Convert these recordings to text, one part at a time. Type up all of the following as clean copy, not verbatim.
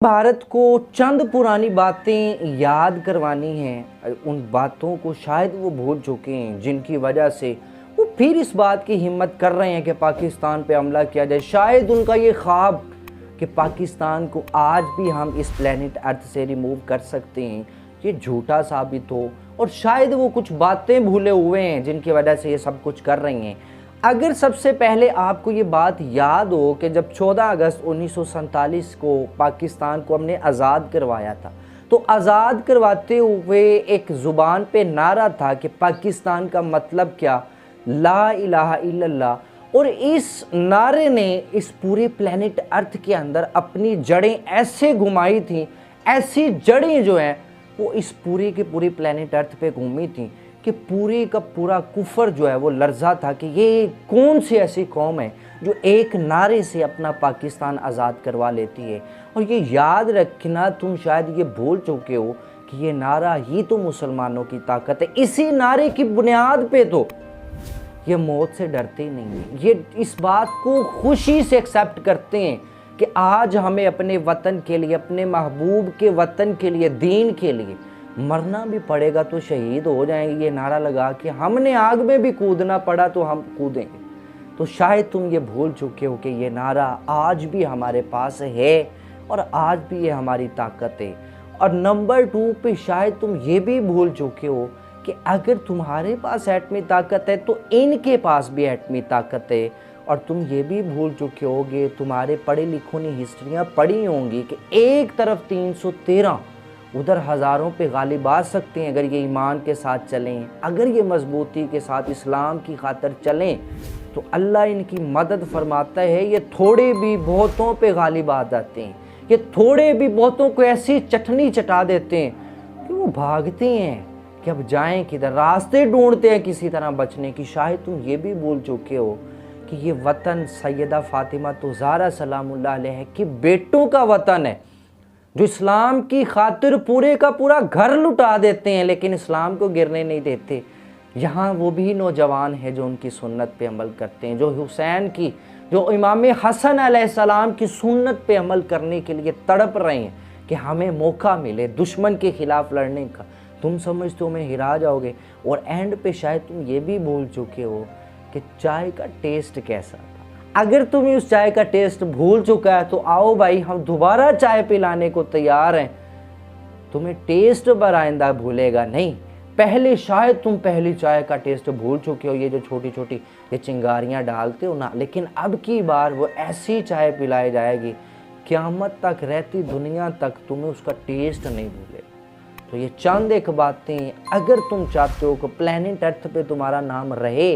भारत को चंद पुरानी बातें याद करवानी हैं। उन बातों को शायद वो भूल चुके हैं जिनकी वजह से वो फिर इस बात की हिम्मत कर रहे हैं कि पाकिस्तान पे हमला किया जाए। शायद उनका ये ख्वाब कि पाकिस्तान को आज भी हम इस प्लेनेट अर्थ से रिमूव कर सकते हैं ये झूठा साबित हो, और शायद वो कुछ बातें भूले हुए हैं जिनकी वजह से ये सब कुछ कर रही हैं। अगर सबसे पहले आपको ये बात याद हो कि जब 14 अगस्त 1947 को पाकिस्तान को हमने आज़ाद करवाया था, तो आज़ाद करवाते हुए एक ज़ुबान पे नारा था कि पाकिस्तान का मतलब क्या, ला इलाहा इल्लल्लाह। और इस नारे ने इस पूरे प्लेनेट अर्थ के अंदर अपनी जड़ें ऐसे घुमाई थी, ऐसी जड़ें जो हैं वो इस पूरे के पूरे प्लेनेट अर्थ पे घूमी थी कि पूरे का पूरा कुफर जो है वो लर्जा था कि ये कौन सी ऐसी कौम है जो एक नारे से अपना पाकिस्तान आज़ाद करवा लेती है। और ये याद रखना, तुम शायद ये भूल चुके हो कि ये नारा ही तो मुसलमानों की ताकत है। इसी नारे की बुनियाद पे तो ये मौत से डरते ही नहीं है, ये इस बात को खुशी से एक्सेप्ट करते हैं कि आज हमें अपने वतन के लिए, अपने महबूब के वतन के लिए, दीन के लिए मरना भी पड़ेगा तो शहीद हो जाएंगे। ये नारा लगा कि हमने आग में भी कूदना पड़ा तो हम कूदेंगे। तो शायद तुम ये भूल चुके हो कि ये नारा आज भी हमारे पास है और आज भी ये हमारी ताकत है। और नंबर 2 पे शायद तुम ये भी भूल चुके हो कि अगर तुम्हारे पास एटमी ताकत है तो इनके पास भी एटमी ताकत है। और तुम ये भी भूल चुके होगे, तुम्हारे पढ़े लिखों ने हिस्ट्रियाँ पढ़ी होंगी कि एक तरफ 313, उधर हज़ारों पे गालिब आ सकते हैं अगर ये ईमान के साथ चलें, अगर ये मजबूती के साथ इस्लाम की खातर चलें तो अल्लाह इनकी मदद फरमाता है। ये थोड़े भी बहुतों पे गालिब आ जाते हैं, ये थोड़े भी बहुतों को ऐसी चटनी चटा देते हैं कि वो भागते हैं कि अब जाएं किधर, रास्ते ढूंढते हैं किसी तरह बचने की। शायद तुम ये भी भूल चुके हो कि ये वतन सैयदा फातिमा ज़हरा सलामुल्लाह अलैहा की बेटों का वतन है, जो इस्लाम की खातिर पूरे का पूरा घर लुटा देते हैं लेकिन इस्लाम को गिरने नहीं देते। यहाँ वो भी नौजवान हैं जो उनकी सुन्नत पे अमल करते हैं, जो हुसैन की, जो इमाम हसन अलैहिस्सलाम की सुन्नत पे अमल करने के लिए तड़प रहे हैं कि हमें मौका मिले दुश्मन के ख़िलाफ़ लड़ने का। तुम समझते हो मैं हिरा जाओगे। और एंड पे शायद तुम ये भी भूल चुके हो कि चाय का टेस्ट कैसा था। अगर तुम उस चाय का टेस्ट भूल चुका है तो आओ भाई, हम दोबारा चाय पिलाने को तैयार हैं। तुम्हें टेस्ट बराइंदा भूलेगा नहीं। पहले शायद तुम पहली चाय का टेस्ट भूल चुके हो, ये जो छोटी छोटी ये चिंगारियां डालते हो ना, लेकिन अब की बार वो ऐसी चाय पिलाई जाएगी क़यामत तक, रहती दुनिया तक तुम्हें उसका टेस्ट नहीं भूलेगा। तो ये चंद एक बातें अगर तुम चाहते हो कि प्लेनेट अर्थ पे तुम्हारा नाम रहे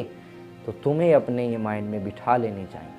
तो तुम्हें अपने ये माइंड में बिठा लेनी चाहिए।